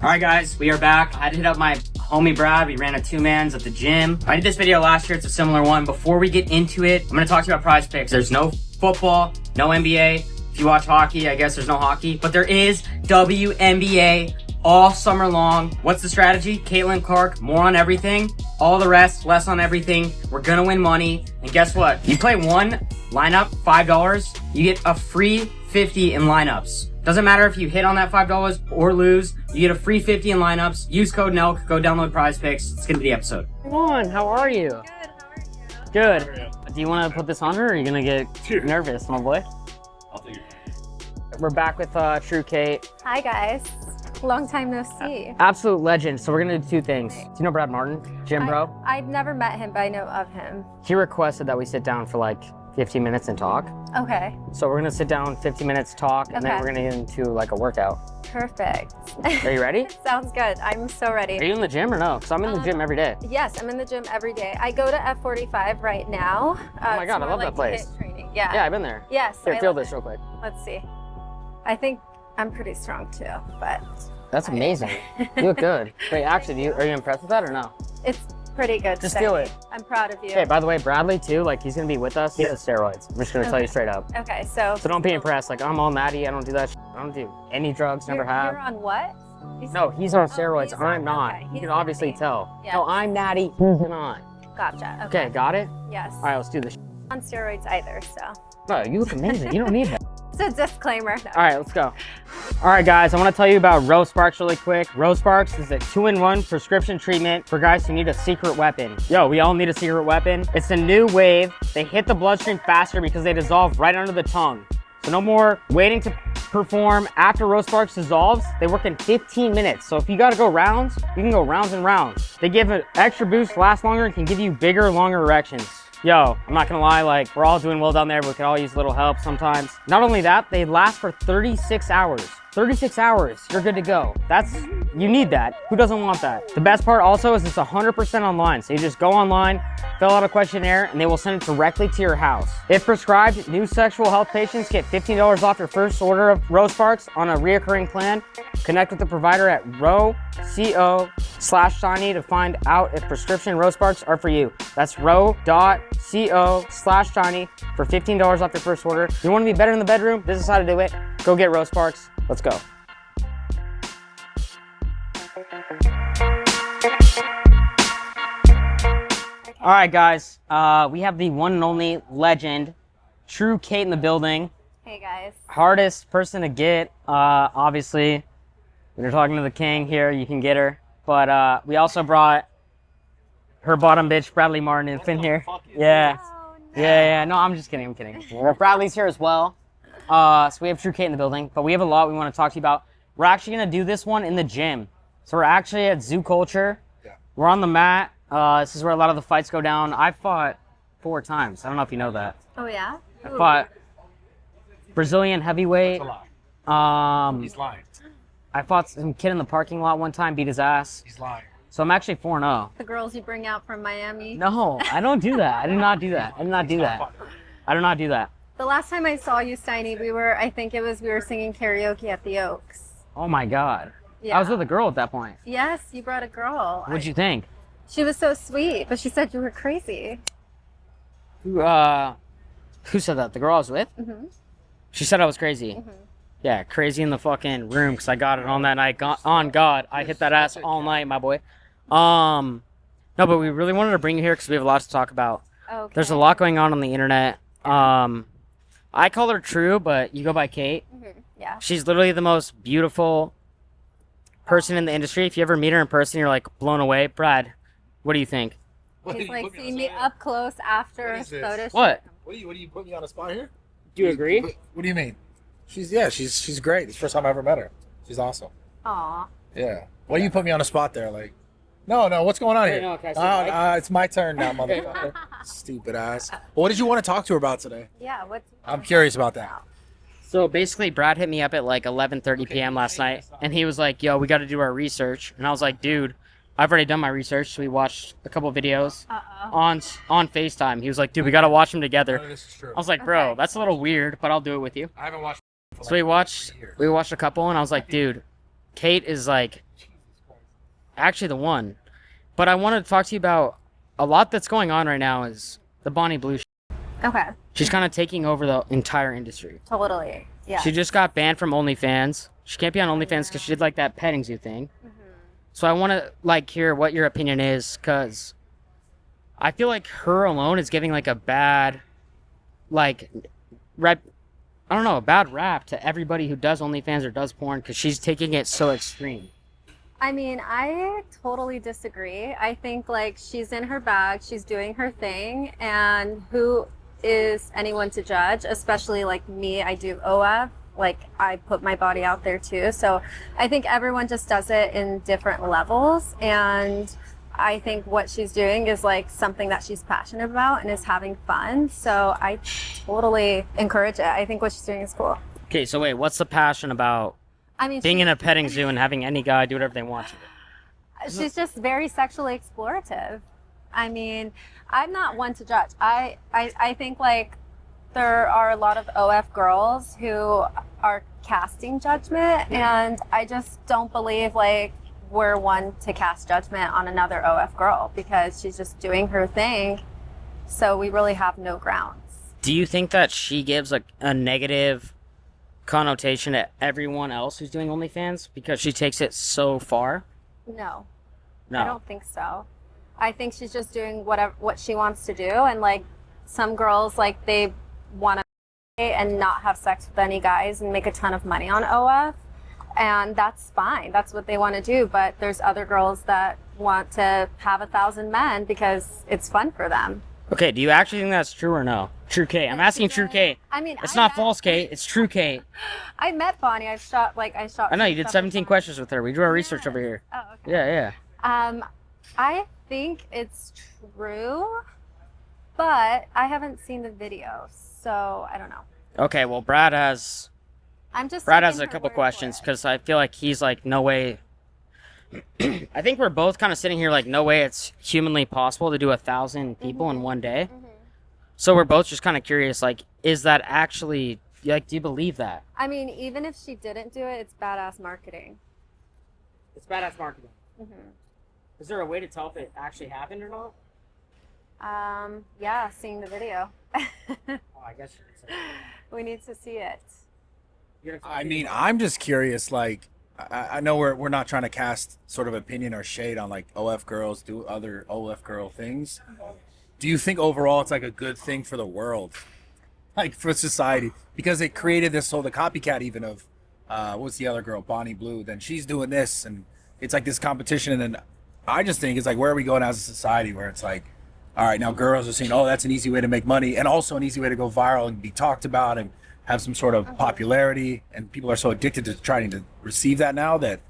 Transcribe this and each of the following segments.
All right, guys, we are back. I had to hit up my homie Brad. We ran a 2-mans at the gym. I did this video last year. It's a similar one. Before we get into it, I'm going to talk to you about prize picks. There's no football, no NBA. If you watch hockey, I guess there's no hockey, but there is WNBA all summer long. What's the strategy? Caitlin Clark, more on everything. All the rest, less on everything. We're going to win money. And guess what? You play one lineup, $5, you get a free 50 in lineups. Doesn't matter if you hit on that $5 or lose, you get a free 50 in lineups. Use code Nelk, go download prize picks. It's gonna be the episode. Come on, how are you? Good, how are you? Good. Do you wanna put this on or are you gonna get nervous, my boy? I'll take it. We're back with TRU KAIT. Hi guys, long time no see. Absolute legend. So we're gonna do two things. Do you know Brad Martin, gym bro? I've never met him, but I know of him. He requested that we sit down for like 15 minutes and talk. Okay. So we're gonna sit down, 15 minutes, talk, and then we're gonna get into like a workout. Perfect. Are you ready? Sounds good. I'm so ready. Are you in the gym or no? Because I'm in the gym every day. Yes, I'm in the gym every day. I go to F45 right now. Oh my God, I love that place. HIIT training. Yeah. Yeah, I've been there. Yes. Here, feel this real quick. Let's see. I think I'm pretty strong too, but. That's amazing. You look good. Wait, actually, are you impressed with that or no? It's pretty good. Just feel it. I'm proud of you. Okay, by the way, Bradley too, like he's gonna be with us. He has steroids. I'm just gonna tell you straight up. Okay, so. So don't be impressed. Like I'm all natty. I don't do that shit. I don't do any drugs, never have. You're on what? No, he's on steroids. he's I'm on- not. okay, You he's can obviously natty. tell. Yeah. No, I'm natty. He's not. Gotcha. Okay, got it? Yes. All right, let's do this. On steroids either, so. No, you look amazing. You don't need that. It's a disclaimer. No. All right, let's go. All right, guys, I want to tell you about Rose Sparks really quick. Rose Sparks is a 2-in-1 prescription treatment for guys who need a secret weapon. Yo, we all need a secret weapon. It's a new wave. They hit the bloodstream faster because they dissolve right under the tongue. So no more waiting to perform. After Rose Sparks dissolves, they work in 15 minutes. So if you got to go rounds, you can go rounds and rounds. They give an extra boost, last longer, and can give you bigger, longer erections. Yo, I'm not gonna lie, like we're all doing well down there, but we could all use a little help sometimes. Not only that, they last for 36 hours. 36 hours, you're good to go. You need that. Who doesn't want that? The best part also is it's 100% online. So you just go online, fill out a questionnaire, and they will send it directly to your house. If prescribed, new sexual health patients get $15 off your first order of Rose Sparks on a reoccurring plan. Connect with the provider at ro.co/Steiny to find out if prescription Rose Sparks are for you. That's ro.co/Steiny for $15 off your first order. You want to be better in the bedroom? This is how to do it. Go get Rose Sparks. Let's go. All right, guys. We have the one and only legend, TRU KAIT in the building. Hey guys. Hardest person to get, obviously. When you're talking to the king here, you can get her. But we also brought her bottom bitch, Bradley Martin, in here. Yeah. Oh, no. Yeah. No, I'm just kidding. I'm kidding. Bradley's here as well. So we have TRU KAIT in the building, but we have a lot we want to talk to you about. We're actually going to do this one in the gym. So we're actually at Zoo Culture. Yeah. We're on the mat. This is where a lot of the fights go down. I fought 4 times. I don't know if you know that. Oh yeah? I fought Brazilian heavyweight. That's a lie. He's lying. I fought some kid in the parking lot one time, beat his ass. He's lying. So I'm actually 4-0. The girls you bring out from Miami? No, I don't do that. I did not do that. I did not do that. I do not do that. The last time I saw you, Steiny, we were singing karaoke at the Oaks. Oh my God. Yeah. I was with a girl at that point. Yes, you brought a girl. What'd you think? She was so sweet, but she said you were crazy. Who said that? The girl I was with? Mm-hmm. She said I was crazy. Mm-hmm. Yeah, crazy in the fucking room because I got it on that night. On God, I hit that ass all night, my boy. No, but we really wanted to bring you here because we have a lot to talk about. Okay. There's a lot going on the internet. I call her TRU, but you go by KAIT. Mm-hmm. Yeah. She's literally the most beautiful person in the industry. If you ever meet her in person, you're like blown away. Brad, what do you think? He's like seen me up close after photo shoot. What? What do you put me on a spot here? Do you agree? What do you mean? She's great. It's the first time I ever met her. She's awesome. Aw. Yeah. Why do you put me on a spot there? Like, no, what's going on here? No, can I say It's my turn now, motherfucker. Stupid ass. Well, what did you want to talk to her about today? Yeah, what's... I'm curious about that. So basically, Brad hit me up at like 11:30 p.m. last night, and he was like, yo, we got to do our research. And I was like, dude, I've already done my research. So we watched a couple videos on FaceTime. He was like, dude, we got to watch them together. None of this is true. I was like, bro, Okay. that's a little weird, but I'll do it with you. I haven't watched. So we watched a couple, and I was like, dude, KAIT is like actually the one. But I wanted to talk to you about a lot that's going on right now is the Bonnie Blue. Okay. She's kind of taking over the entire industry. Totally. Yeah. She just got banned from OnlyFans. She can't be on OnlyFans because she did like that petting zoo thing. So I want to like hear what your opinion is, because I feel like her alone is giving like a bad, like, rep. I don't know, a bad rap to everybody who does OnlyFans or does porn, because she's taking it so extreme. I mean, I totally disagree. I think like she's in her bag, she's doing her thing, and who is anyone to judge? Especially like me, I do OF. Like I put my body out there too. So I think everyone just does it in different levels, and I think what she's doing is like something that she's passionate about and is having fun. So I totally encourage it. I think what she's doing is cool. Okay, so wait, what's the passion about I mean, being in a petting zoo and having any guy do whatever they want to? she's just very sexually explorative. I mean, I'm not one to judge. I think like there are a lot of OF girls who are casting judgment, and I just don't believe like we're one to cast judgment on another OF girl because she's just doing her thing. So we really have no grounds. Do you think that she gives like a negative connotation to everyone else who's doing OnlyFans because she takes it so far? No. No. I don't think so. I think she's just doing what she wants to do, and like some girls like they want to and not have sex with any guys and make a ton of money on OF, and that's fine. That's what they want to do. But there's other girls that want to have 1,000 men because it's fun for them. Okay, do you actually think that's true or no? True Kate. I'm asking True Kate. I mean, it's not false Kate. It's True Kate. I met Bonnie. I shot. I know you did 17 questions with her. We do our research over here. Oh, okay. Yeah. I think it's true, but I haven't seen the video, so I don't know. Okay, well, Brad has a couple questions because I feel like he's like, no way. I think we're both kind of sitting here like, no way it's humanly possible to do 1,000 people in one day. So we're both just kind of curious, like, is that actually, like, do you believe that? I mean, even if she didn't do it, it's badass marketing. It's badass marketing. Is there a way to tell if it actually happened or not? Yeah, seeing the video. I guess we need to see it. I mean, I'm just curious. Like, I know we're not trying to cast sort of opinion or shade on like OF girls do other OF girl things. Do you think overall it's like a good thing for the world, like for society, because it created this whole the copycat even of what's the other girl, Bonnie Blue? Then she's doing this, and it's like this competition. And then I just think it's like, where are we going as a society where it's like, all right, now girls are saying, oh, that's an easy way to make money, and also an easy way to go viral and be talked about and have some sort of popularity, and people are so addicted to trying to receive that now that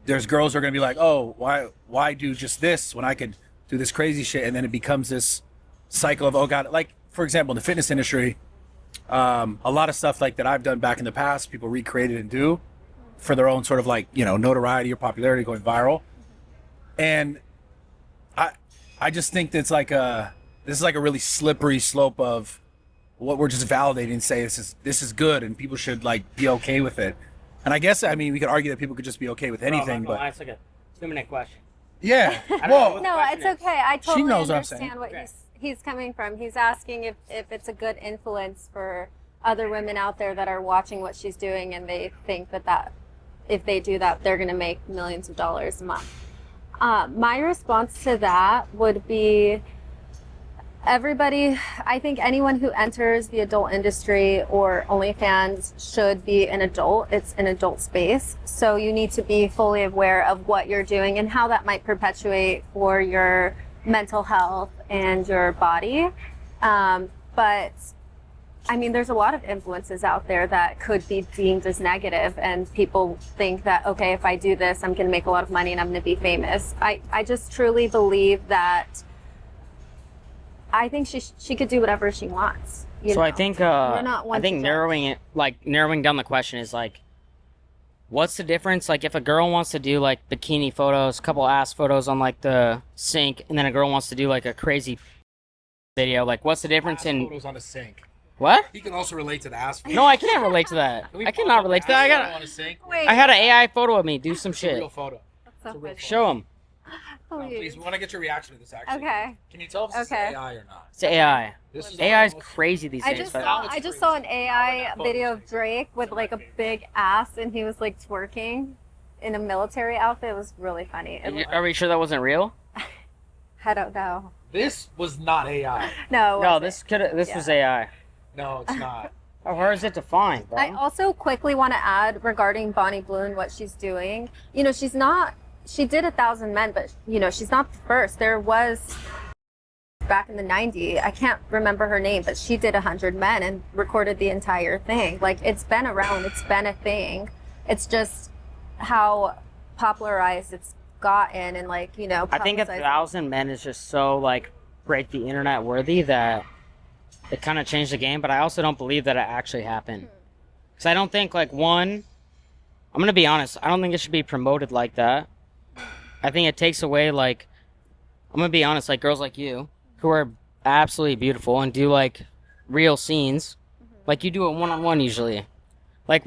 there's girls who are going to be like, oh, why do just this when I could do this crazy shit? And then it becomes this cycle of, oh God, like for example, in the fitness industry, a lot of stuff like that I've done back in the past, people recreated and do for their own sort of like, you know, notoriety or popularity going viral. And I just think that's like this is like a really slippery slope of what we're just validating and say this is good and people should like be okay with it. And I guess, I mean, we could argue that people could just be okay with anything, but that's like a 2-minute question. Yeah. Well, no, it's okay. I totally knows what I'm saying. understand what he's coming from. He's asking if it's a good influence for other women out there that are watching what she's doing, and they think that if they do that, they're going to make millions of dollars a month. My response to that would be everybody, I think anyone who enters the adult industry or OnlyFans should be an adult. It's an adult space. So you need to be fully aware of what you're doing and how that might perpetuate for your mental health and your body. But I mean, there's a lot of influences out there that could be deemed as negative, and people think that, okay, if I do this, I'm going to make a lot of money and I'm going to be famous. I just truly believe that I think she could do whatever she wants. I think narrowing down the question is like, what's the difference? Like if a girl wants to do like bikini photos, couple ass photos on like the sink, and then a girl wants to do like a crazy video, like what's the difference in photos on the sink? What? He can also relate to the ass photo. No, I can't relate to that. I cannot relate to that. I had an AI photo of me do some shit. Real photo. So Show him. Please, we want to get your reaction to this. Actually, Okay. Can you tell if this is Okay. AI or not? It's AI. This is AI is almost- crazy these days. but- I just saw an AI video of Drake with like a big ass, and he was like twerking in a military outfit. It was really funny. Are we sure that wasn't real? I don't know. This was not AI. No. No, this was AI. No, it's not. How hard is it to find, bro? I also quickly want to add regarding Bonnie Blue and what she's doing. You know, she did 1,000 men, but you know, she's not the first. There was back in the 90s, I can't remember her name, but she did 100 men and recorded the entire thing. Like, it's been around, it's been a thing. It's just how popularized it's gotten, and like, you know, I think 1,000 men is just so like break the internet worthy that it kind of changed the game. But I also don't believe that it actually happened, because I don't think I'm gonna be honest, I don't think it should be promoted like that. I think it takes away, like, I'm gonna be honest, like girls like you who are absolutely beautiful and do like real scenes, like you do it one-on-one usually, like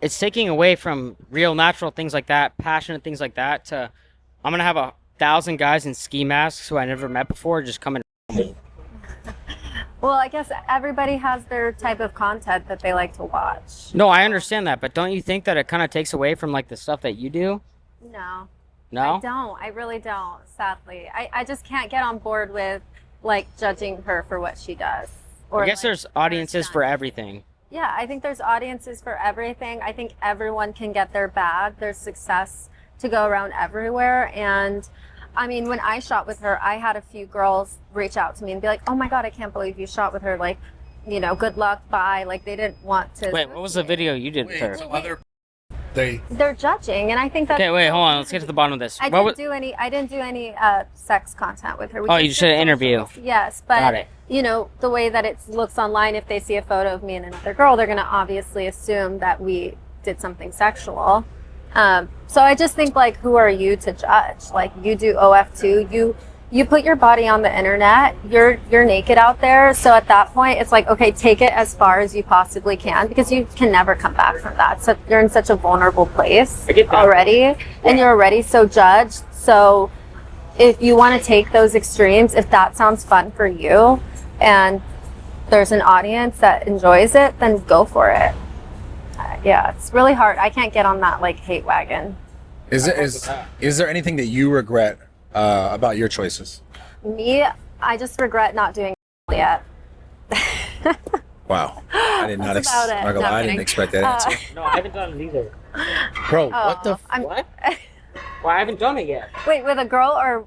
it's taking away from real natural things like that, passionate things like that, to I'm gonna have 1,000 guys in ski masks who I never met before just come and Well, I guess everybody has their type of content that they like to watch. No, I understand that, but don't you think that it kind of takes away from like the stuff that you do? No. No? I don't. I really don't, sadly. I just can't get on board with like judging her for what she does. I guess like, there's her audiences for stunts. everything. Yeah, I think there's audiences for everything. I think everyone can get their bag. There's success to go around everywhere. And I mean, when I shot with her, I had a few girls reach out to me and be like, oh my God, I can't believe you shot with her. Like, you know, good luck, bye. Like, they didn't want to. Wait, what was the video you did with her? So other They're judging, and I think that. Okay, wait, hold on. Let's get to the bottom of this. I didn't do any sex content with her. We Oh, did you did an interview. socials. Yes, but Got it. you know, the way that it looks online, if they see a photo of me and another girl, they're going to obviously assume that we did something sexual. So I just think, like, who are you to judge? Like, you do OF2, you put your body on the internet, you're naked out there. So at that point, it's like, okay, take it as far as you possibly can, because you can never come back from that. So you're in such a vulnerable place already, and you're already so judged. So if you want to take those extremes, if that sounds fun for you, and there's an audience that enjoys it, then go for it. Yeah, it's really hard. I can't get on that like hate wagon. Is there anything that you regret about your choices? Me, I just regret not doing it yet. Wow, I did not. That's about it. Not gonna No, lie, I kidding. didn't expect that answer. No, I haven't done it either. Bro, what the? What? Well, I haven't done it yet. Wait, with a girl or?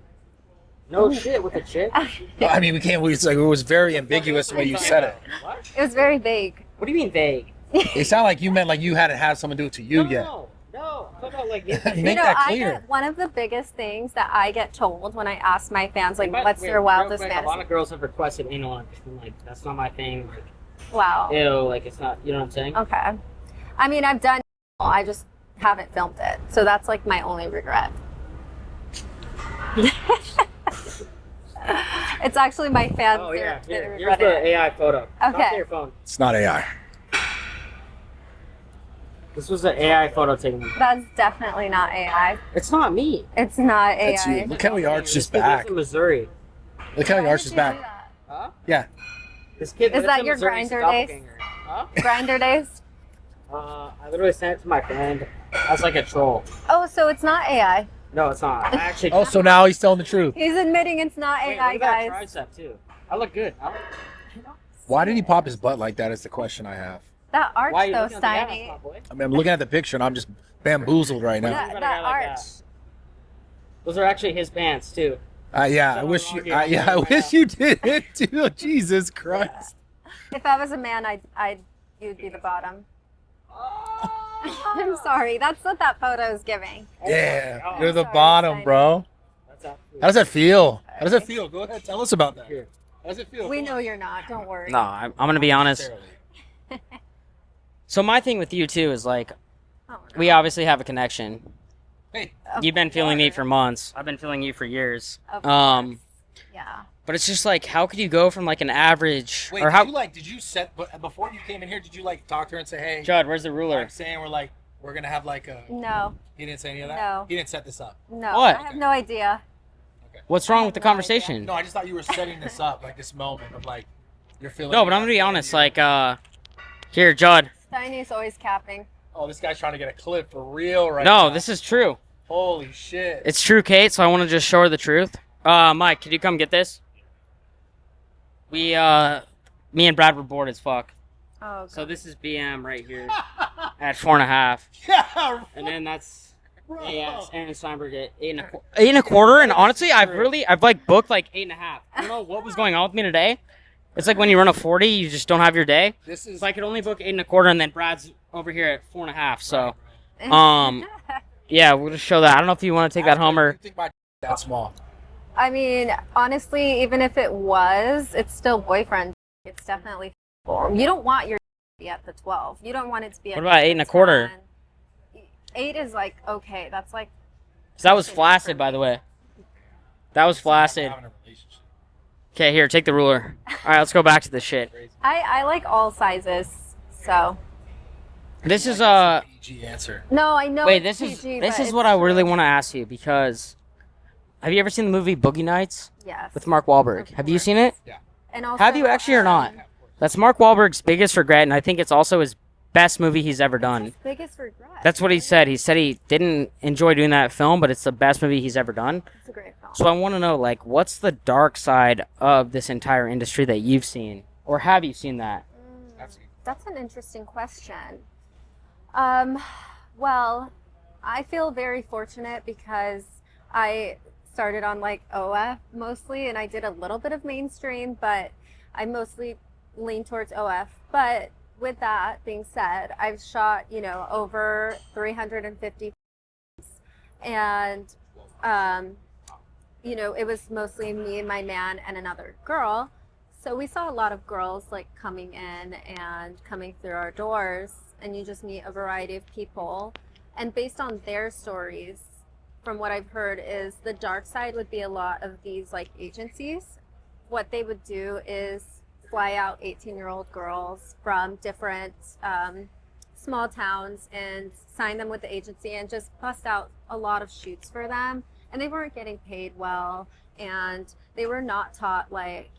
No shit, with a chick. I mean, we can't. It's like it was very ambiguous the way you said it. What? It was very vague. What do you mean vague? It sounded like you meant like you hadn't had someone do it to you yet. No. Talk about like this. Make You know, that I clear. get one of the biggest things that I get told when I ask my fans, like, what's their Real wildest quick, a lot fantasy? of girls have requested anal, and like that's not my thing. Like, Wow. ew, like it's not. You know what I'm saying? Okay. I mean, I've done. I just haven't filmed it, so that's like my only regret. It's actually my fans. Oh yeah. they Here's regret the it. AI photo. Talk Okay. to your phone. It's not AI. This was an AI photo taken. That's definitely not AI. It's not me. It's not AI. That's you. Look how he arched his This kid lives back. in Missouri. Look how he Why arched did his you do back. that? Huh? Yeah. This kid Is lives that in your Missouri. He's a Grindr days? doppelganger. Huh? Grinder days. I literally sent it to my friend as like a troll. Oh, so it's not AI. No, it's not. I actually. Oh, so now he's telling the truth. He's admitting it's not Wait, AI, look at that guys. tricep too. I look good. Why did he pop his butt like that? Is the question I have. That arch, Why are you though, looking at the ass, Steiny. my boy? I mean, I'm looking at the picture and I'm just bamboozled right now. That, About a that guy like arch. that. Those are actually his pants too. Yeah, I So wish long you. hair. Yeah, I wish you did it too. Jesus Christ. If I was a man, you'd be the bottom. I'm sorry. That's what that photo is giving. Yeah, Oh, you're the sorry, bottom, Steiny. bro. That's absolutely. How does that feel? How does it feel? Go ahead, tell us about that. Here. How does it feel? We know you're not. Don't worry. No, I'm gonna be honest. So my thing with you too is like, Oh, no. we obviously have a connection. Hey, You've been feeling me for months. I've been feeling you for years. Of Um, Yeah. but it's just like, how could you go from like an average, wait, or how? did you set, before you came in here, did you like talk to her and say, hey, Judd, where's the ruler? I'm saying we're gonna have like a, No. he didn't say any of that? No. He didn't set this up. No. What? I have no idea. What's wrong with the conversation? No, I just thought you were setting this up, like this moment of like you're feeling. No, but I'm gonna be honest. Like, here, Judd. Steiny's always capping. Oh, this guy's trying to get a clip for real right No, now. this is true. Holy shit. It's true, Kate. So I want to just show her the truth. Mike, could you come get this? Me and Brad were bored as fuck. Oh, God. So this is BM right here at 4.5. Yeah. And then that's AS and Steinberg at 8.25. And honestly, I've like booked like 8.5. I don't know what was going on with me today. It's like when you run a 40, you just don't have your day. So I could only book 8.25, and then Brad's over here at 4.5. So, yeah, we'll just show that. I don't know if you want to take that home or. You think my that small? I mean, honestly, even if it was, it's still boyfriend. It's definitely. You don't want your to be at the 12. You don't want it to be at. What about 8.25? 8 is like okay. That's like. That was flaccid, by the way. That was flaccid. Okay, here, take the ruler. All right, let's go back to the shit. I like all sizes, so. This is PG answer. No, I know. Wait, it's this is PG, this but is it's what I really true. want to ask you, because have you ever seen the movie Boogie Nights Yes. with Mark Wahlberg? Have you seen it? Yeah. And also, Have you actually or not? That's Mark Wahlberg's biggest regret, and I think it's also his best movie he's ever done. His biggest regret. That's what he said. He said he didn't enjoy doing that film, but it's the best movie he's ever done. It's a great film. So I want to know, like, what's the dark side of this entire industry that you've seen, or have you seen that? That's an interesting question. Well, I feel very fortunate because I started on like OF mostly, and I did a little bit of mainstream, but I mostly lean towards OF. But with that being said, I've shot, over 350 and, it was mostly me and my man and another girl. So we saw a lot of girls like coming in and coming through our doors, and you just meet a variety of people. And based on their stories, from what I've heard, is the dark side would be a lot of these like agencies. What they would do is fly out 18-year-old girls from different small towns and sign them with the agency and just bust out a lot of shoots for them. And they weren't getting paid well, and they were not taught like,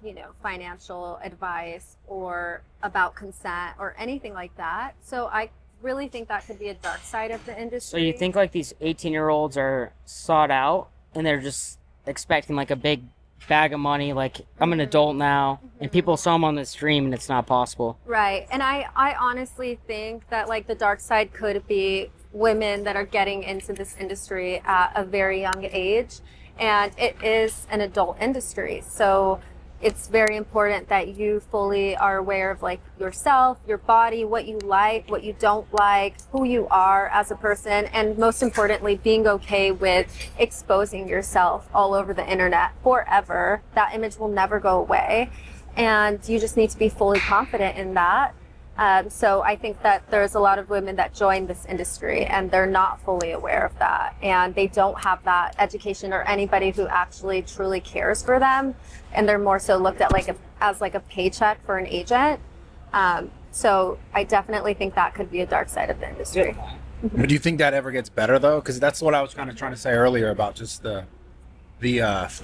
financial advice or about consent or anything like that. So I really think that could be a dark side of the industry. So you think like these 18-year-olds are sought out and they're just expecting like a big bag of money, like I'm an adult now, and people saw them on this stream and it's not possible. Right. And I honestly think that like the dark side could be women that are getting into this industry at a very young age, and it is an adult industry. So it's very important that you fully are aware of like yourself, your body, what you like, what you don't like, who you are as a person, and most importantly, being okay with exposing yourself all over the internet forever. That image will never go away, and you just need to be fully confident in that. So I think that there's a lot of women that join this industry and they're not fully aware of that, and they don't have that education or anybody who actually truly cares for them, and they're more so looked at like as like a paycheck for an agent. So I definitely think that could be a dark side of the industry. But do you think that ever gets better though? Because that's what I was kind of trying to say earlier about just the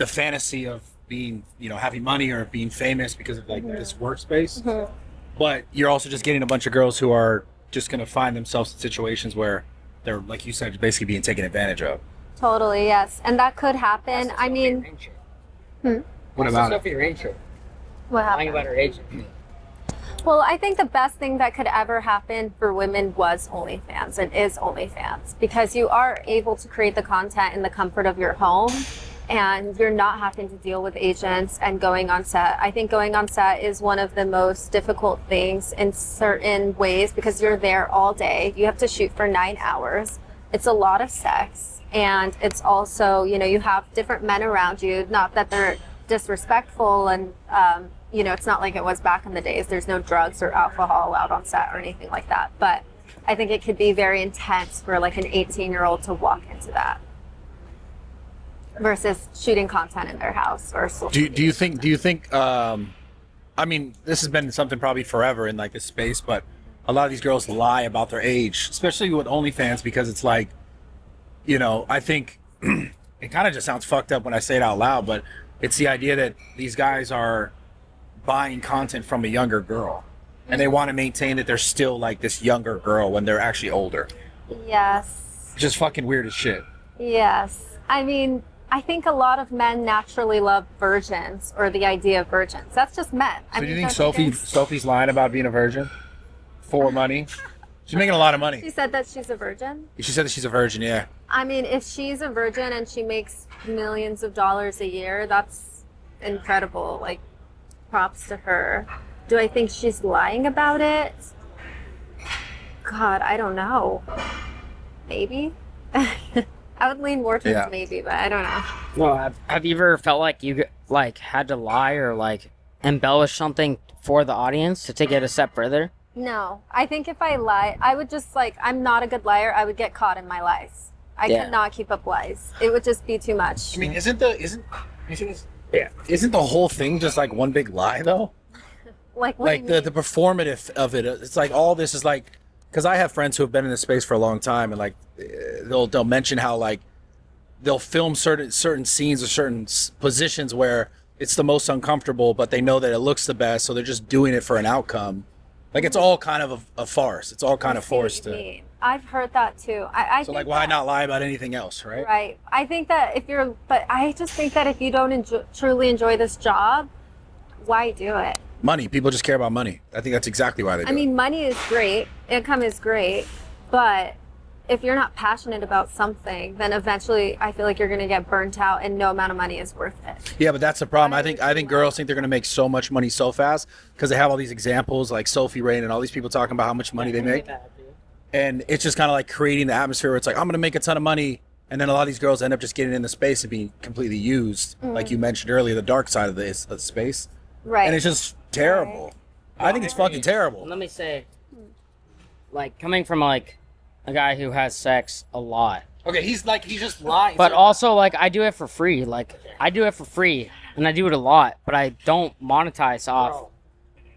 fantasy of being, having money or being famous because of like this workspace. But you're also just getting a bunch of girls who are just going to find themselves in situations where they're, like you said, basically being taken advantage of. Totally, yes. And that could happen. I mean, What about it? what happened? About her agent. Well, I think the best thing that could ever happen for women was OnlyFans and is OnlyFans, because you are able to create the content in the comfort of your home, and you're not having to deal with agents and going on set. I think going on set is one of the most difficult things in certain ways, because you're there all day. You have to shoot for 9 hours. It's a lot of sex. And it's also, you have different men around you. Not that they're disrespectful, and, it's not like it was back in the days. There's no drugs or alcohol allowed on set or anything like that. But I think it could be very intense for like an 18-year-old to walk into that, versus shooting content in their house or social Do you think I mean, this has been something probably forever in like this space, but a lot of these girls lie about their age, especially with OnlyFans, because it's like, I think it kind of just sounds fucked up when I say it out loud, but it's the idea that these guys are buying content from a younger girl, and they want to maintain that they're still like this younger girl when they're actually older. Yes. Just fucking weird as shit. Yes. I mean, I think a lot of men naturally love virgins or the idea of virgins. That's just men. So do you think Sophie's lying about being a virgin for money? She's making a lot of money. She said that she's a virgin? She said that she's a virgin, yeah. I mean, if she's a virgin and she makes millions of dollars a year, that's incredible. Like, props to her. Do I think she's lying about it? God, I don't know. Maybe? I would lean more towards maybe, but I don't know. Well, have you ever felt like you like had to lie or like embellish something for the audience to take it a step further? No, I think if I lie, I would just like, I'm not a good liar. I would get caught in my lies. I cannot keep up lies. It would just be too much. I mean, isn't the whole thing just like one big lie though? Like the performative of it. It's like all this is like, because I have friends who have been in this space for a long time, and like they'll mention how like they'll film certain scenes or certain positions where it's the most uncomfortable, but they know that it looks the best, so they're just doing it for an outcome. Like it's all kind of a farce. It's all kind of forced. I've heard that too. So like, why not lie about anything else, right? Right. I think that but I just think that if you don't truly enjoy this job, why do it? Money. People just care about money. I think that's exactly why they do it. I mean, money is great. Income is great. But if you're not passionate about something, then eventually I feel like you're going to get burnt out and no amount of money is worth it. Yeah, but that's the problem. I think girls think they're going to make so much money so fast because they have all these examples like Sophie Rain and all these people talking about how much money they make. And it's just kind of like creating the atmosphere where it's like, I'm going to make a ton of money. And then a lot of these girls end up just getting in the space and being completely used. Like you mentioned earlier, the dark side of the space. Right. And it's just terrible. Right. I think it's fucking terrible. Let me say, like, coming from like a guy who has sex a lot. Okay, he's just lying. But also, like, I do it for free. Like, I do it for free, and I do it a lot, but I don't monetize off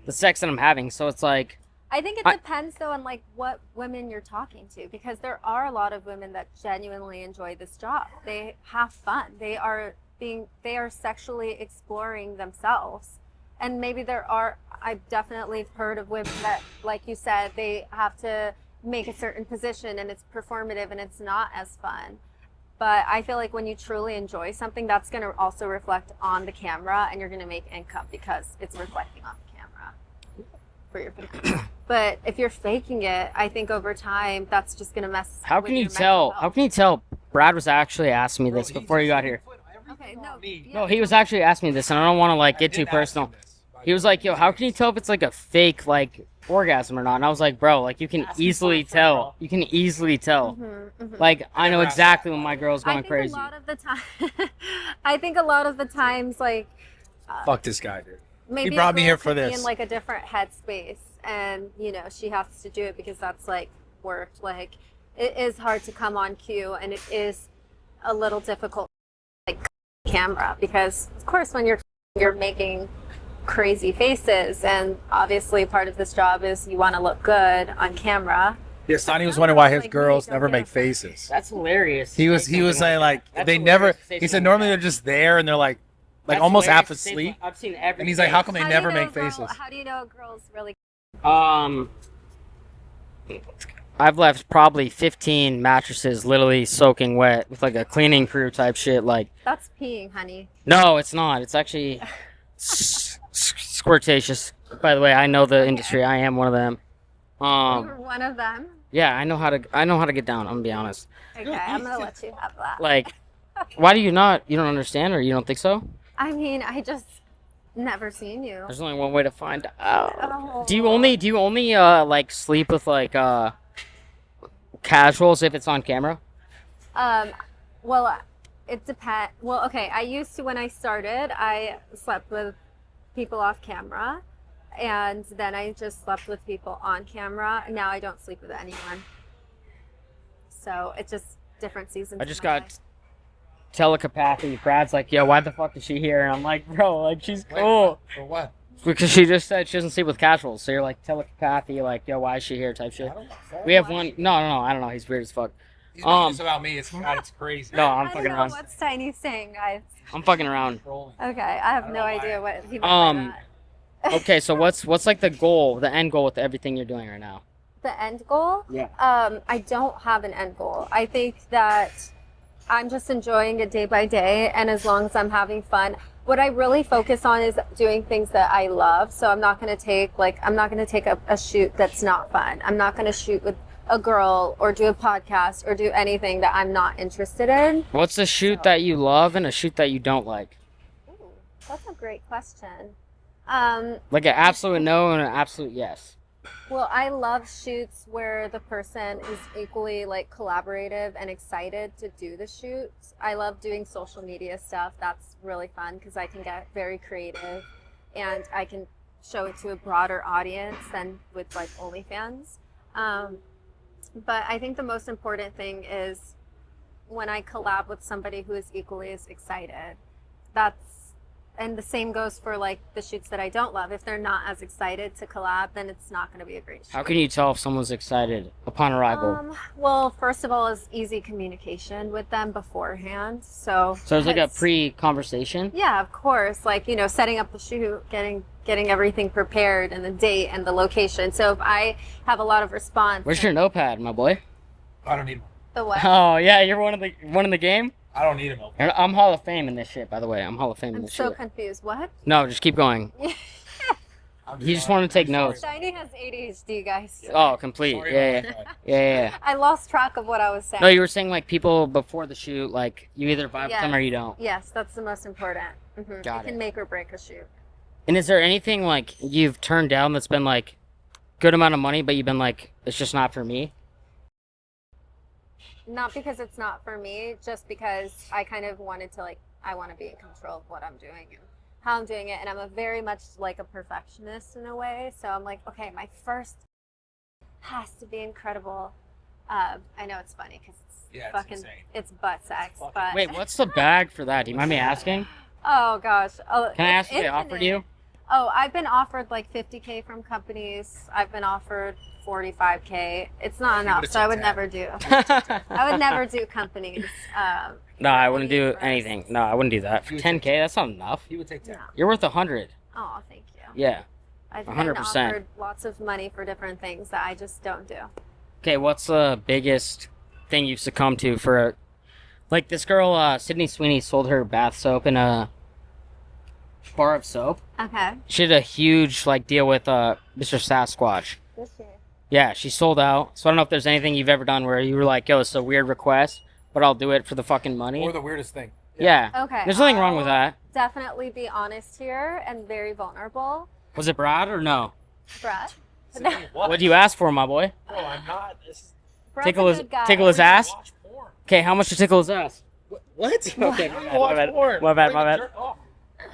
the sex that I'm having. So it's like, I think it depends though on like what women you're talking to, because there are a lot of women that genuinely enjoy this job. They have fun. They are sexually exploring themselves. And maybe I've definitely heard of women that, like you said, they have to make a certain position and it's performative and it's not as fun. But I feel like when you truly enjoy something, that's going to also reflect on the camera and you're going to make income because it's reflecting on the camera for your video. But if you're faking it, I think over time that's just going to mess. How can you tell? How can you tell? Brad was actually asking me this before you got here. Okay, no. No, he was actually asking me this, and I don't want to like get too personal. He was like, yo, how can you tell if it's like a fake like orgasm or not? And I was like, bro, like you can easily tell. You can easily tell. Like I know exactly when my girl's going crazy. A lot of the time, I think a lot of the times, like, fuck this guy, dude. Maybe he brought me here for this. Be in like a different headspace, and you know she has to do it because that's like work. Like it is hard to come on cue, and it is a little difficult, like camera, because of course when you're making crazy faces, and obviously part of this job is you want to look good on camera. Yeah, Steiny was wondering why his girls never make faces. That's hilarious. He was saying like they never. He said normally they're just there and they're like almost half asleep. I've seen every. And he's like, how come they never make faces? How do you know a girl's really? I've left probably 15 mattresses literally soaking wet with like a cleaning crew type shit. Like that's peeing, honey. No, it's not. It's actually squirtatious. By the way, I know the industry. I am one of them. You're one of them. Yeah, I know how to get down. I'm gonna be honest. Okay, I'm gonna let you have that. Like, why do you not? You don't understand, or you don't think so? I mean, I just never seen you. There's only one way to find out. Oh. Do you only like sleep with like casuals if it's on camera? Well, it depends. Well, okay, I used to when I started. I slept with people off camera, and then I just slept with people on camera. Now I don't sleep with anyone. So it's just different seasons. I just got telepathy. Brad's like, yo, why the fuck is she here? And I'm like, bro, like she's cool. For what? Because she just said she doesn't sleep with casuals. So you're like telepathy, like, yo, why is she here type shit. We have one. No, I don't know. He's weird as fuck. He's making this about me. It's crazy. No, I'm I fucking don't know around. what Steiny's saying, guys. I'm fucking around. Okay, I have don't no know why. idea what he meant by that. Okay, so what's like the goal, the end goal with everything you're doing right now? The end goal? Yeah. I don't have an end goal. I think that I'm just enjoying it day by day, and as long as I'm having fun, what I really focus on is doing things that I love. So I'm not going to take a shoot that's not fun. I'm not going to shoot with a girl or do a podcast or do anything that I'm not interested in. What's a shoot that you love and a shoot that you don't like? Ooh, that's a great question. Like an absolute no and an absolute yes. Well, I love shoots where the person is equally like collaborative and excited to do the shoot. I love doing social media stuff. That's really fun because I can get very creative and I can show it to a broader audience than with like OnlyFans. But I think the most important thing is when I collab with somebody who is equally as excited. And the same goes for like the shoots that I don't love. If they're not as excited to collab, then it's not going to be a great shoot. How can you tell if someone's excited upon arrival? Well, first of all, is easy communication with them beforehand. So So it's like a it's- pre-conversation? Yeah, of course. Like, setting up the shoot, getting everything prepared and the date and the location. So if I have a lot of response. Where's your notepad, my boy? I don't need one. The what? Oh, yeah, you're one in the game? I don't need a milk. I'm Hall of Fame in this shit, by the way. I'm Hall of Fame in I'm this so shit. confused. What? No, just keep going. You just want to take notes. Steiny has ADHD, guys. Oh, complete. Sorry Yeah, about yeah. that. Yeah. I lost track of what I was saying. No, you were saying like people before the shoot, like you either vibe with them or you don't. Yes, that's the most important. Got it can make or break a shoot. And is there anything like you've turned down that's been like good amount of money, but you've been like, it's just not for me? Not because it's not for me, just because I kind of wanted to I want to be in control of what I'm doing and how I'm doing it. And I'm a very much like a perfectionist in a way. So I'm like, okay, my first has to be incredible. I know it's funny because It's insane. it's butt sex. But Wait, what's the bag for that? Do you mind me asking? oh gosh. Oh, Can I ask it's what they offered infinite. you? Oh, I've been offered like 50K from companies. I've been offered 45K. It's not enough, would've so I took would 10. never do. I would never do companies. No, I wouldn't do First. anything. No, I wouldn't do that. For You would 10K, that's not enough. He would take 10. No. You're worth 100. Oh, thank you. Yeah. I've been 100%. offered lots of money for different things that I just don't do. Okay, what's the biggest thing you've succumbed to for like this girl, Sydney Sweeney sold her bath soap in a bar of soap. Okay. She did a huge like deal with Mr. Sasquatch. This year. Yeah, she sold out. So I don't know if there's anything you've ever done where you were like, yo, it's a weird request, but I'll do it for the fucking money. Or the weirdest thing. Yeah. Okay. There's nothing wrong with I'll that. Definitely be honest here and very vulnerable. Was it Brad or no? Brett. What? What'd you ask for, my boy? Bro, I'm not. This Brett's Tickle a his good guy. tickle his ass? watch porn. Okay, how much to tickle his ass? What? Okay, I my don't bad, watch my bad. porn. My bad, I don't my even bad. jerk off.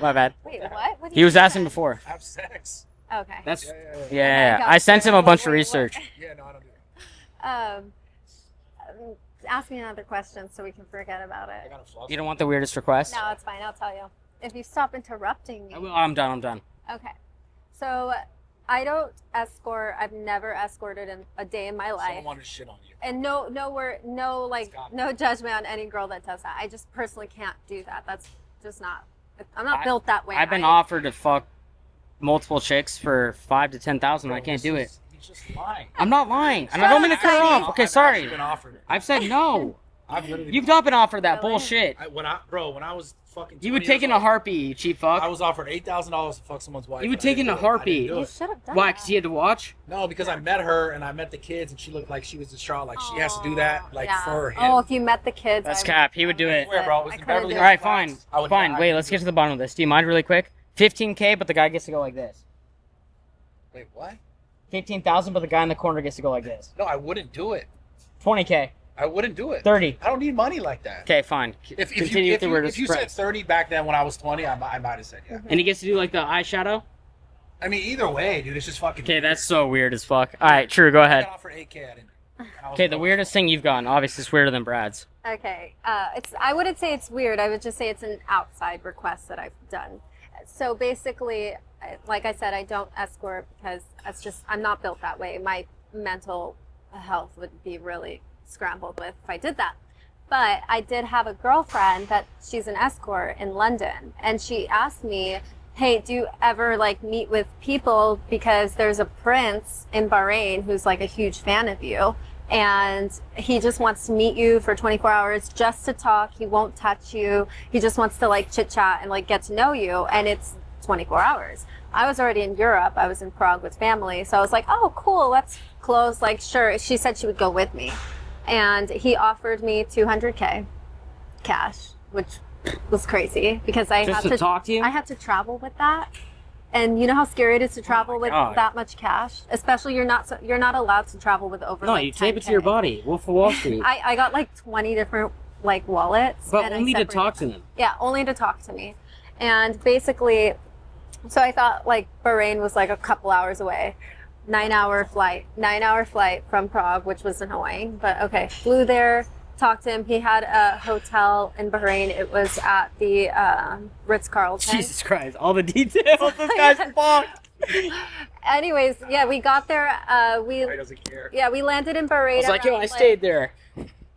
My bad. Wait, what? What did He you was say? asking before. Have sex. Okay. That's Yeah. yeah. Okay, I sent him a gotcha. bunch of Wait, research. Yeah, no, I don't do that. Ask me another question so we can forget about I it. got a fluff. You don't want the weirdest request? No, it's fine. I'll tell you. If you stop interrupting me. I'm done. Okay. So I don't escort. I've never escorted in a day in my life. Someone wanted to shit on you. And no Stop. no judgment on any girl that does that. I just personally can't do that. That's just not. I'm not I- built that way. I've been offered to fuck multiple chicks for 5 to 10,000. I can't do it. He's just lying. I'm not lying, and I don't mean to cut her off. Okay, I've sorry. actually been offered it. I've said no. I've literally. You've not been offered that Really? bullshit. When I was fucking. You would 20 take years in a old, heartbeat, you cheap I fuck. was offered $8,000 to fuck someone's wife. You would and I take didn't in a do it. I didn't heartbeat. do You it. should have done Why? that. Because you had to watch? No, because I met her and I met the kids and she looked like she was distraught. Like she has to do that, like Yeah. for him. Oh, if you met the kids. That's I cap. He would do it. Swear, bro, it was I in couldn't Beverly do All it. right, fine. I would Fine. not- Wait, let's get to the bottom of this. Do you mind really quick? 15K, but the guy gets to go like this. Wait, what? 15,000, but the guy in the corner gets to go like this. No, I wouldn't do it. 20K. I wouldn't do it. 30. I don't need money like that. Okay, fine. If Continue you, with the weirdest if you said request. 30 back then when I was 20, I might have said yeah. And he gets to do like the eyeshadow? I mean, either way, dude, it's just fucking. Okay, that's so weird as fuck. All right, true. Go I ahead. got offered 8K. I didn't. I was Okay, the broke. weirdest thing you've gotten. Obviously, it's weirder than Brad's. Okay. I wouldn't say it's weird. I would just say it's an outside request that I've done. So basically, like I said, I don't escort because I'm not built that way. My mental health would be really scrambled with if I did that. But I did have a girlfriend that she's an escort in London, and she asked me, hey, do you ever like meet with people, because there's a prince in Bahrain who's like a huge fan of you, and he just wants to meet you for 24 hours just to talk. He won't touch you. He just wants to like chit chat and like get to know you, and it's 24 hours. I was already in Europe. I was in Prague with family, so I was like, oh cool, let's close. Like, sure. She said she would go with me, and he offered me 200K cash, which was crazy because I Just had to talk to you? I had to travel with that, and you know how scary it is to travel with God. that much cash. Especially you're not allowed to travel with over. No, like you tape it 10K. to your body. Wolf of Wall Street. I got like 20 different like wallets, But and I only to separated talk to them. Yeah, only to talk to me, and basically, so I thought like Bahrain was like a couple hours away. 9-hour flight from Prague, which was annoying, but okay. Flew there, talked to him. He had a hotel in Bahrain. It was at the Ritz-Carlton. Jesus Christ, all the details. This guy's fucked. Anyways, yeah, we got there. He doesn't care. Yeah, we landed in Bahrain. I was like, yo, around, I stayed there.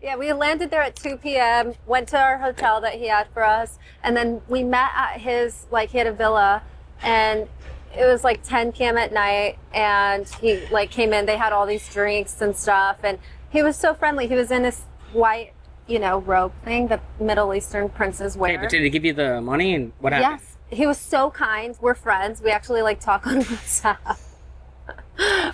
Yeah, we landed there at 2 p.m., went to our hotel that he had for us, and then we met at his, like, he had a villa, and it was like 10 p.m. at night, and he like came in. They had all these drinks and stuff, and he was so friendly. He was in this white, you know, robe thing that Middle Eastern princes wear. Okay, but did he give you the money, and what happened? Yes, he was so kind. We're friends. We actually like talk on WhatsApp.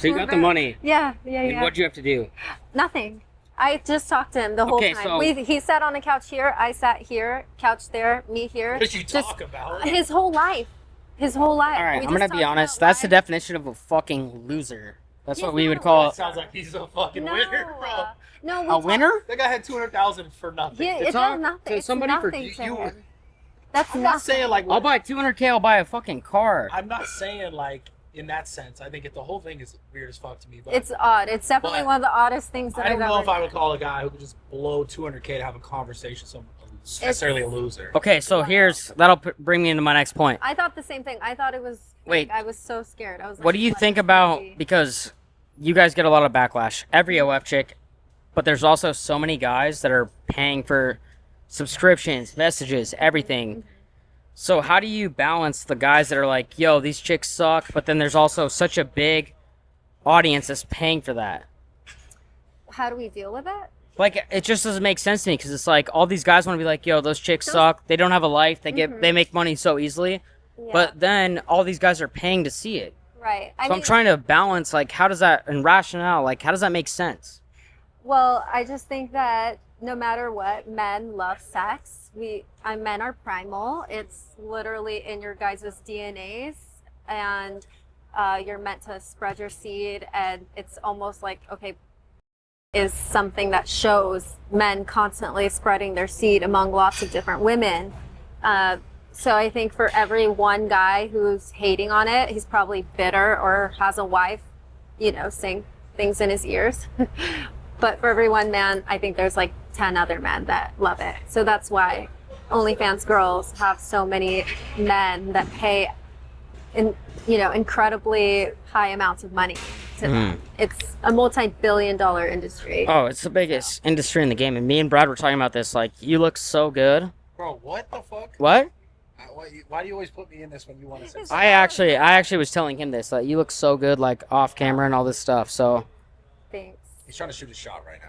So you got the money. Yeah. And what'd you have to do? Nothing. I just talked to him the whole Okay, time. so- He sat on a couch here. I sat here. Couch there. Me here. What did you Just talk about? his whole life. His whole life. All right, We I'm gonna just be talked honest. about That's the life. definition of a fucking loser. That's He's what we would not a call It sounds like he's a fucking No, winner, bro. no, we a talked- winner. That guy had 200,000 for nothing. Yeah, To it talk does nothing. to It's somebody for- nothing to you- him. That's I'm nothing. not saying like I'll buy 200K. I'll buy a fucking car. I'm not saying like in that sense. I think the whole thing is weird as fuck to me. But It's odd. It's definitely But one of the oddest things that I don't I've know ever if I would call a guy who could just blow 200K to have a conversation someone necessarily a loser. Okay, so that'll bring me into my next point. I thought the same thing. I thought it was. Wait. I was so scared. I was. What do you think about, because you guys get a lot of backlash, every OF chick, but there's also so many guys that are paying for subscriptions, messages, everything. So how do you balance the guys that are like, yo, these chicks suck, but then there's also such a big audience that's paying for that? How do we deal with it? Like, it just doesn't make sense to me, because it's like all these guys want to be like, yo, those chicks suck, they don't have a life, they make money so easily, Yeah. but then all these guys are paying to see it. Right. So I'm trying to balance, like, how does that, and rationale, like, how does that make sense? Well, I just think that no matter what, men love sex. Men are primal. It's literally in your guys' DNAs, and you're meant to spread your seed, and it's almost like, okay, is something that shows men constantly spreading their seed among lots of different women. So I think for every one guy who's hating on it, he's probably bitter or has a wife, you know, saying things in his ears. But for every one man, I think there's like 10 other men that love it. So that's why OnlyFans girls have so many men that pay incredibly high amounts of money to them. It's a multi-billion-dollar industry. Oh, it's the biggest industry in the game, and me and Brad were talking about this, like, you look so good. Bro, what the fuck? What? Why do you always put me in this when you want to say something? I actually was telling him this, like, you look so good, like, off camera and all this stuff, so... Thanks. He's trying to shoot a shot right now.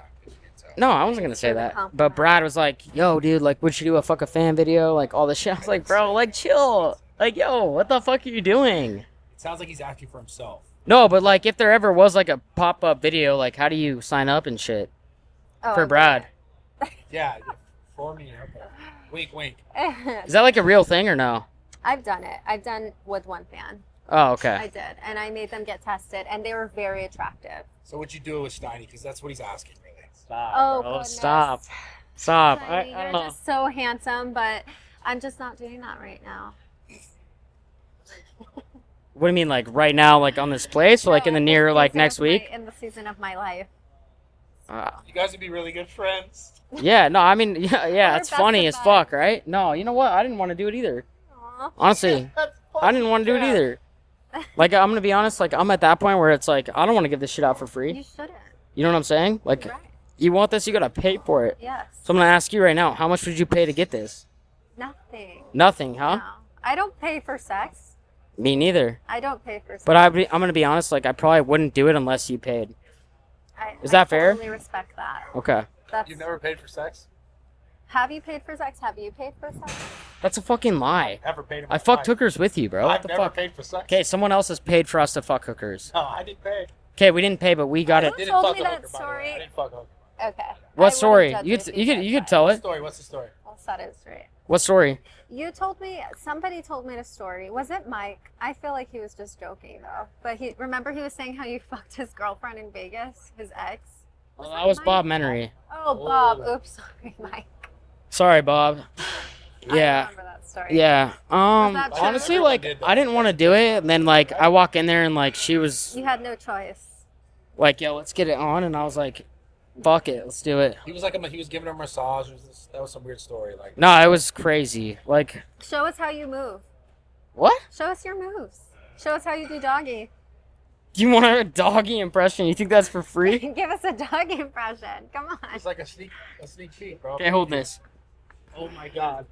No, I wasn't gonna say For the that. compliment. But Brad was like, yo, dude, like, would you do a fuck a fan video? Like, all this shit. I was like, bro, like, chill. Like, yo, what the fuck are you doing? It sounds like he's asking for himself. No, but, like, if there ever was, like, a pop-up video, like, how do you sign up and shit? Oh, For Brad. Yeah, for me. Okay. Wink, wink. Is that, like, a real thing or no? I've done it. I've done with one fan. Oh, I okay. did. And I made them get tested, and they were very attractive. So what'd you do with Steiny? Because that's what he's asking, really. Stop, Oh, bro. goodness. Stop. Honey, I you're don't know. just so handsome, but I'm just not doing that right now. What do you mean, like, right now, like, on this place? Or, like, in the No, near, this like, season next of my- week? in the season of my life. You guys would be really good friends. Yeah, no, I mean, yeah, We're it's best funny of as fuck, right? No, you know what? I didn't want to do it either. Aw. Honestly, That's I didn't want to do it either. Like, I'm gonna be honest, like, I'm at that point where it's like, I don't want to give this shit out for free. You shouldn't. You know what I'm saying? Like, Right. You want this? You gotta pay for it. Yes. So I'm gonna ask you right now. How much would you pay to get this? Nothing. Nothing, huh? No. I don't pay for sex. Me neither. I don't pay for sex. But I'm gonna be honest. Like I probably wouldn't do it unless you paid. Is that fair? I totally respect that. Okay. That's, You've never paid for sex? have you paid for sex? Have you paid for sex? That's a fucking lie. Never paid. I fucked hookers with you, bro. What I've the never fuck? paid for sex. Okay, someone else has paid for us to fuck hookers. No, I didn't pay. Okay, we didn't pay, but we got it. Who told me that story? I didn't fuck a hooker. Okay. What I story? wouldn't You judge could if you could said tell that. it. Story. What's the story? I'll set it straight. What story? You told me, somebody told me the story. Was it Mike? I feel like he was just joking though. But remember he was saying how you fucked his girlfriend in Vegas, his ex? Well, that was Mike? Bob Menery. Oh, Bob. Oops, sorry, Mike. Sorry, Bob. I Yeah. remember that story. Yeah. that true? Honestly, like I didn't want to do it, and then like I walk in there and like she was You had no choice. like, "Yo, let's get it on," and I was like, "Fuck it, let's do it." He was like, he was giving her a massage. That was some weird story. Like, No, it was crazy. Like, Show us how you move. what? Show us your moves. Show us how you do doggy. You want a doggy impression? You think that's for free? Give us a doggy impression. Come on. it's like a sneak peek, bro. Okay, hold this. Oh my god.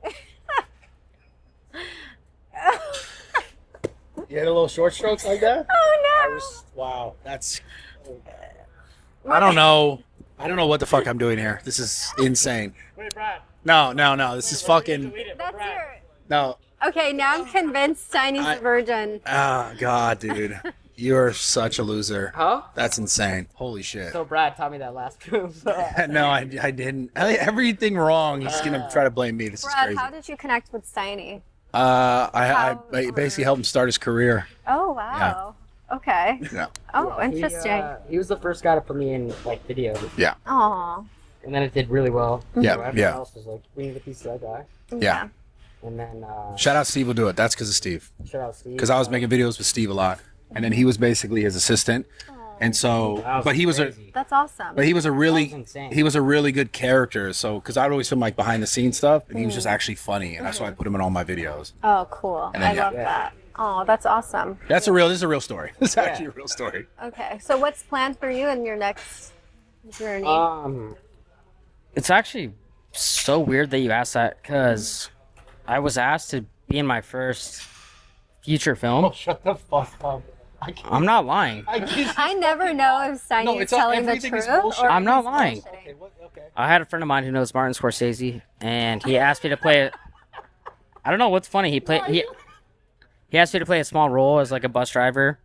You had a little short strokes like that? Oh no. Wow, that's. I don't know. I don't know what the fuck I'm doing here. This is insane. Wait, Brad. No. This is fucking. That's your. No. Okay, now I'm convinced Steiny's a virgin. Oh god, dude. You're such a loser. Huh? That's insane. Holy shit. So Brad taught me that last move. No, I didn't. Everything wrong. He's gonna try to blame me. This is Brad, crazy. how did you connect with Steiny? I basically helped him start his career. Oh wow. Okay. Yeah. Oh, interesting. He was the first guy to put me in like videos, Yeah. Aw. and then it did really well. Yeah, So everyone yeah. else was like, "We need a piece of that guy," Yeah. and then Shout out Steve will do it. That's because of Steve. shout out Steve. Because I was making videos with Steve a lot, and then he was basically his assistant, and so. That was But he was a. crazy. That's awesome. But he was a That really. was insane. He was a really good character. So because I'd always film like behind the scenes stuff, and he was just actually funny, and that's why I put him in all my videos. Oh, cool. And then, I love that. Oh, that's awesome. This is a real story. It's actually a real story. Okay, so what's planned for you in your next journey? It's actually so weird that you asked that because I was asked to be in my first feature film. Shut the fuck up. I'm not lying. I never know if Steiny No, is it's all- telling the everything is truth bullshit. or I'm if not he's lying. bullshitting. Okay. I had a friend of mine who knows Martin Scorsese, and he asked me to play it. I don't know what's funny. He asked me to play a small role as like a bus driver,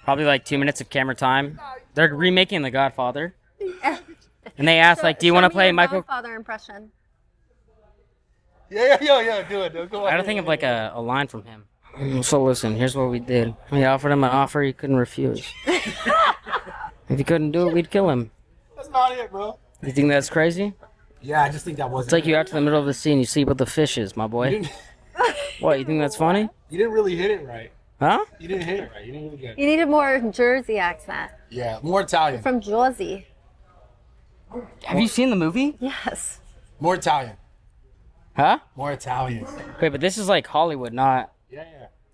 probably like 2 minutes of camera time. They're remaking The Godfather, and they asked like, "Do you want to play Michael?" Godfather impression. Yeah. Do it. Go I don't think of like a line from him. So listen, here's what we did. We offered him an offer he couldn't refuse. If he couldn't do it, we'd kill him. That's not it, bro. You think that's crazy? Yeah, I just think that wasn't. It's like you out to the middle of the sea and you sleep with the fishes, my boy. What, you think that's funny? You didn't really hit it right. Huh? You didn't hit it right. You didn't really get it. You need a more Jersey accent. Yeah, more Italian. From Jersey. Have you seen the movie? Yes. More Italian. Huh? More Italian. Wait, but this is like Hollywood, not Yeah.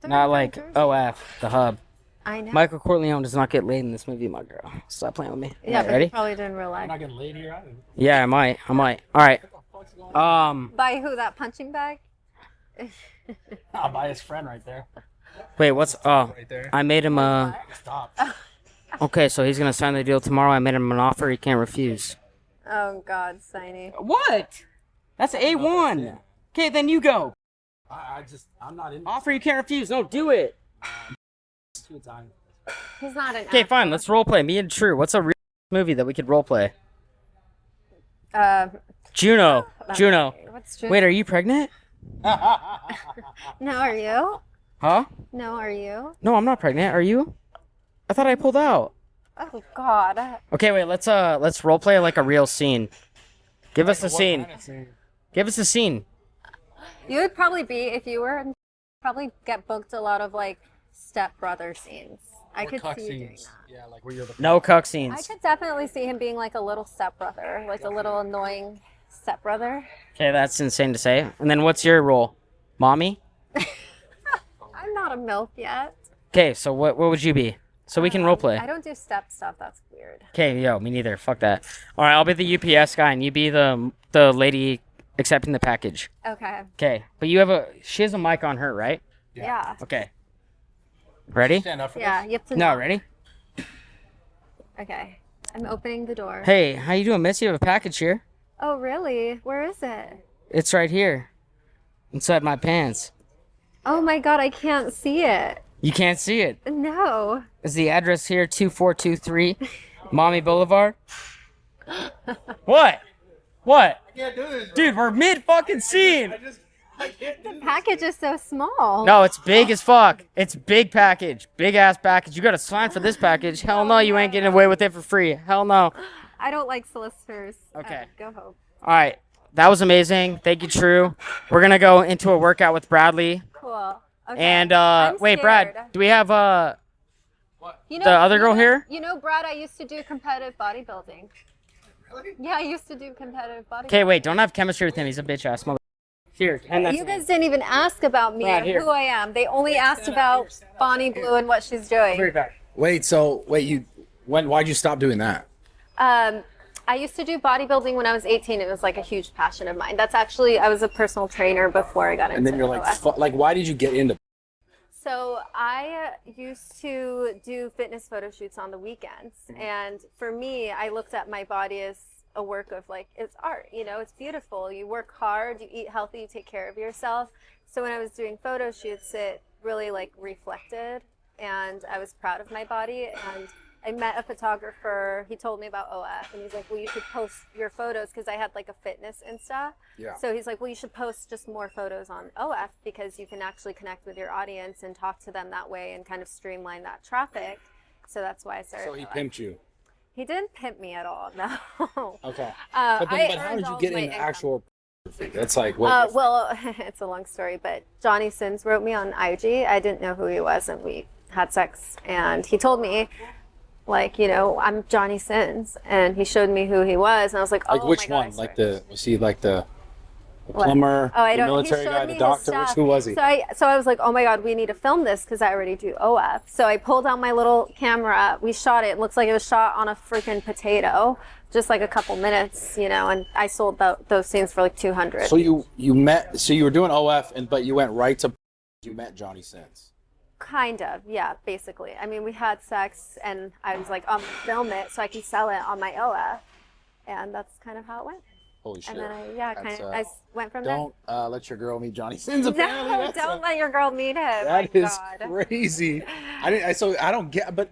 not like OF, the hub. I know. Michael Corleone does not get laid in this movie, my girl. Stop playing with me. Yeah, Alright, but ready? you probably didn't realize. I'm not getting laid here. Yeah, I might. All right. By who? That punching bag? I'll buy his friend right there. Wait, what's Right there. I made him Stop. okay, so he's gonna sign the deal tomorrow. I made him an offer he can't refuse. Oh God, Steiny. What? That's A1. Okay, then you go. I'm not in. Offer you can't refuse. No, do it. It's too Italian. He's not an. Okay, fine. Let's role play. Me and True. What's a real movie that we could role play? Juno. Juno. What's Juno? Wait, are you pregnant? No, are you? Huh? No, are you? No, I'm not pregnant. Are you? I thought I pulled out. Oh God. Okay, wait. Let's role play like a real scene. Give us the scene. Give us the scene. You would probably be if you were probably get booked a lot of like stepbrother scenes. I could see you doing that. Yeah, like where you're the. No cuck I scenes. could definitely see him being like a little stepbrother, like a little annoying stepbrother. Okay, that's insane to say. And then what's your role? Mommy? I'm not a MILF yet. Okay, so what would you be? so we can role play. I don't do step stuff. That's weird. Okay, yo, me neither. Fuck that. All right, I'll be the UPS guy, and you be the lady accepting the package. Okay. Okay, but she has a mic on her, right? Yeah. Okay. Ready? Stand up for Yeah. this? You have to. No, ready? Okay. I'm opening the door. Hey, how you doing, miss? You have a package here. Oh, really? Where is it? It's right here, inside my pants. Oh my God, I can't see it. You can't see it. No. Is the address here 2423 Mommy Boulevard? What? What? I can't do this. Dude, we're mid fucking scene. I can't do The package is so small. No, it's big as fuck. It's big package. Big ass package. You gotta sign for this package. Hell no, you ain't getting away with it for free. Hell no. I don't like solicitors. Okay. Go home. All right. That was amazing. Thank you, True. We're gonna go into a workout with Bradley. Cool. Okay. And I'm wait, scared. Brad, do we have You the other girl here? You know, Brad, I used to do competitive bodybuilding. Really? Yeah, I used to do competitive bodybuilding. Okay, wait, don't have chemistry with him. He's a bitch ass mother. Here, hand that You to me. guys didn't even ask about me Brad, or here. who I am. They only asked about Bonnie Blue and what she's doing. Bring it back. Wait, why'd you stop doing that? I used to do bodybuilding when I was 18. It was like a huge passion of mine. That's actually, I was a personal trainer before I got into And then you're like, why did you get into? So I used to do fitness photo shoots on the weekends. And for me, I looked at my body as a work of like, it's art, you know, it's beautiful. You work hard, you eat healthy, you take care of yourself. So when I was doing photo shoots, it really like reflected and I was proud of my body. And I met a photographer, he told me about OF and he's like, well, you should post your photos because I had like a fitness Insta. Yeah. So he's like, well, you should post just more photos on OF because you can actually connect with your audience and talk to them that way and kind of streamline that traffic. So that's why I started. So he OF. pimped you. He didn't pimp me at all, no. Okay. But how did you get into actual? That's like what? Well, it's a long story, but Johnny Sins wrote me on IG. I didn't know who he was, and we had sex, and he told me, like, you know, I'm Johnny Sins, and he showed me who he was, and I was like, oh Like which my God, one? I Like swear. was he like the What? plumber, Oh, I the don't. military he showed guy, me the his doctor? stuff. Who was he? So I was like, oh my God, we need to film this because I already do OF. So I pulled out my little camera. We shot it. It looks like it was shot on a freaking potato, just like a couple minutes, you know. And I sold those scenes for like 200. So you met. So you were doing OF, but you went right to. You met Johnny Sins. Kind of, yeah, basically. I mean, we had sex, and I was like, I'm gonna film it so I can sell it on my OF, and that's kind of how it went. Holy shit! And then I went from Don't let your girl meet Johnny Sins. there. Apparently, No, That's don't let your girl meet him. That My is God. crazy. I don't get. But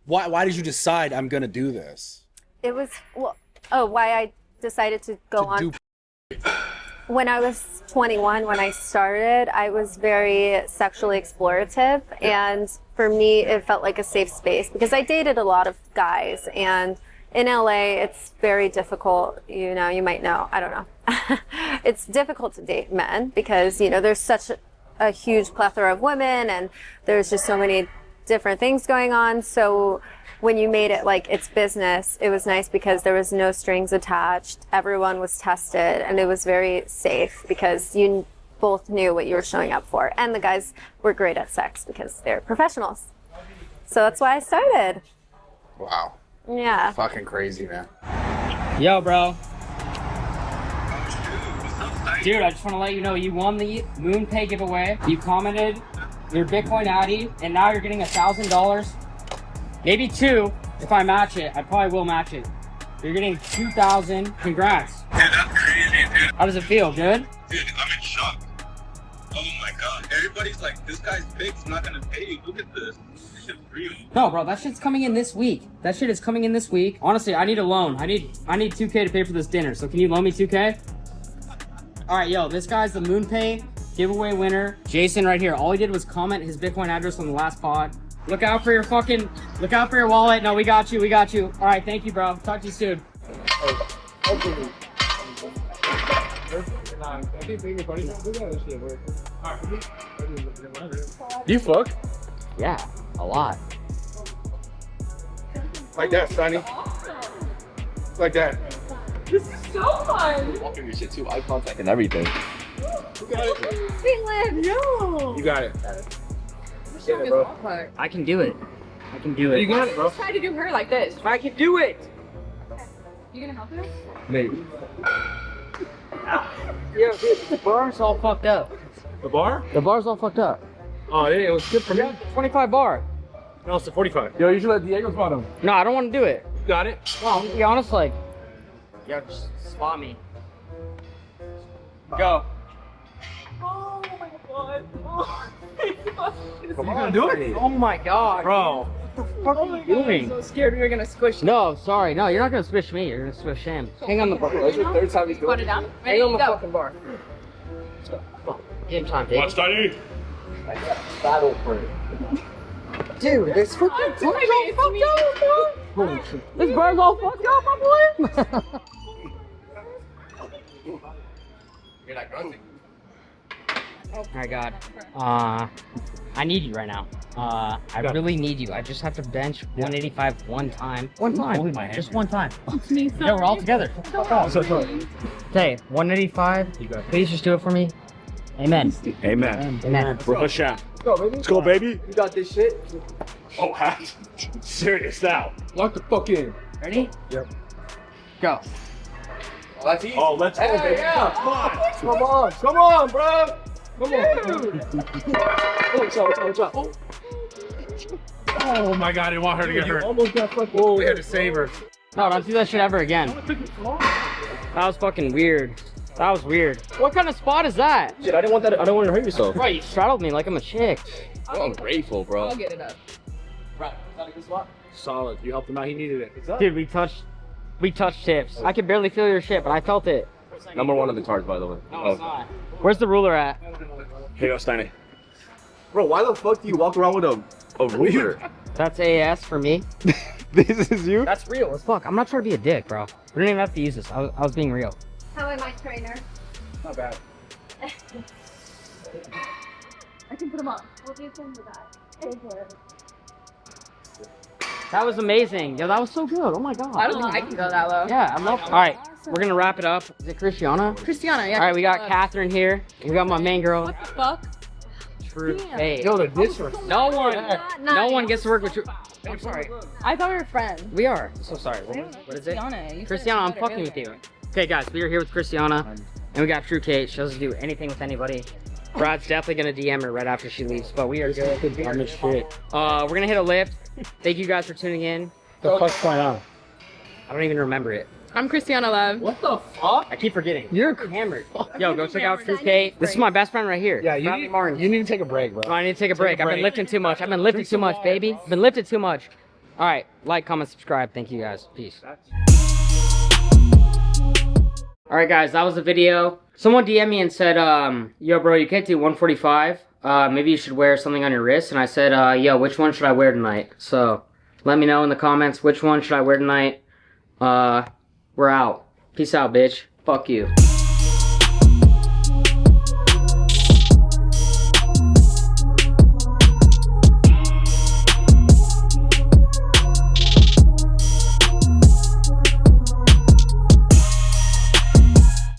why did you decide I'm gonna do this? It was why I decided to go on. When I was 21, when I started, I was very sexually explorative, and for me, it felt like a safe space because I dated a lot of guys, and in LA, it's very difficult. You know, you might know. I don't know. It's difficult to date men because you know there's such a huge plethora of women, and there's just so many different things going on. So when you made it like it's business, it was nice because there was no strings attached. Everyone was tested and it was very safe because you both knew what you were showing up for. And the guys were great at sex because they're professionals. So that's why I started. Wow. Yeah. Fucking crazy, man. Yo, bro. Dude, I just want to let you know you won the MoonPay giveaway. You commented your Bitcoin Addy, and now you're getting $1,000. Maybe two if I match it. I probably will match it. You're getting 2,000. Congrats. Dude, that's crazy, dude. How does it feel? Good? Dude, I'm in shock. Oh my God. Everybody's like, this guy's big, he's not gonna pay you. Look at this. This shit's real. No, bro, that shit's coming in this week. That shit is coming in this week. Honestly, I need a loan. I need 2K to pay for this dinner. So can you loan me 2K? All right, yo, this guy's the MoonPay giveaway winner. Jason right here. All he did was comment his Bitcoin address on the last pod. Look out for your wallet. No, we got you. All right, thank you, bro. Talk to you soon. You fuck? Yeah, a lot. Like that, Steiny. Like that. Walking your shit too, eye contact and everything. You got it. Caitlin, no. You got it. I can do it. I can do it. You got it, bro. Try to do her like this. I can do it. You gonna help her? Maybe. Yeah, dude, the bar's all fucked up. The bar? The bar's all fucked up. Oh, yeah, it was good for me. 25 bar. No, it's a 45. Yo, you should let Diego's bottom. No, I don't want to do it. Got it? Well, I'm gonna be honest, like, yo, just spot me. Go. Oh my god. Oh. Come on, do it. Oh my god. Bro. What are you doing? I'm so scared we were gonna squish him. No, sorry. No, you're not gonna squish me. You're gonna squish him. Hang on the bar. That's your third time he's Put doing it it. down. Hang on the Go. fucking bar. Give him time, baby. Steiny. Battle for it. Dude, this fucking bar's all fucked up, bro. This bar's all fucked up, my boy. You're not grunting. Alright, God. I need you right now. I really need you. I just have to bench 185 one time. One time. Just one time. Yeah, we're all together. Okay, 185. Please just do it for me. Amen. Amen. Amen. Push out. Go, baby. Let's go, baby. You got this shit. Oh, serious now. Lock the fuck in. Ready? Yep. Go. Oh, that's easy. Oh, let's go, Hey, baby. yeah. Come on. Come on. Come on, bro. Come on. Watch out. Oh. Oh my god, I didn't want her to get hurt. Almost got fucking. Oh, we had to save her. No, don't do that shit ever again. That was fucking weird. That was weird. What kind of spot is that? Shit, I didn't want that. I don't want to hurt yourself. Bro, you straddled me like I'm a chick. Bro, I'm grateful, bro. I'll get it up. Right. Is that a good spot? Solid. You helped him out. He needed it. Dude, we touched tips. I could barely feel your shit, but I felt it. Number one on the cards, by the way. No, it's not. Where's the ruler at? Here you go, Steiny. Bro, why the fuck do you walk around with a ruler? That's AS for me. This is you? That's real as fuck. I'm not trying to be a dick, bro. We don't even have to use this. I was being real. How am I, trainer? Not bad. I can put him on. We'll do some of that. Go for it. That was amazing. Yo, that was so good. Oh my god. I don't think I can go that low. Yeah, I'm up. All right, we're gonna wrap it up. Is it Christiana? Christiana, yeah. All right, we got Christiana. Catherine here. We got my main girl. What the fuck? True Damn. KAIT. Yo, the disrespect. No one, Not no nice. one gets to work with True. I'm sorry. I thought we were friends. We are. So sorry. What is it? Christiana, you said Christiana, I'm it fucking with earlier. you. Okay, guys, we are here with Christiana, and we got True KAIT. She doesn't do anything with anybody. Brad's definitely gonna DM her right after she leaves, but we are good. I'm in shit. We're gonna hit a lift. Thank you guys for tuning in. The fuck's going on? I don't even remember it. I'm Christiana Love. What the fuck? I keep forgetting. You're hammered. Yo, go check out True KAIT. This is my best friend right here. Yeah, you Bradley need, Martin. you need to take a break, bro. No, I need to take a break. I've been break. lifting too much. I've been lifting too much, baby. I've been lifting too much. All right, like, comment, subscribe. Thank you guys. Peace. All right, guys, that was the video. Someone DM'd me and said, yo, bro, you can't do 145. Maybe you should wear something on your wrist. And I said, yo, which one should I wear tonight? So let me know in the comments which one should I wear tonight. We're out. Peace out, bitch. Fuck you.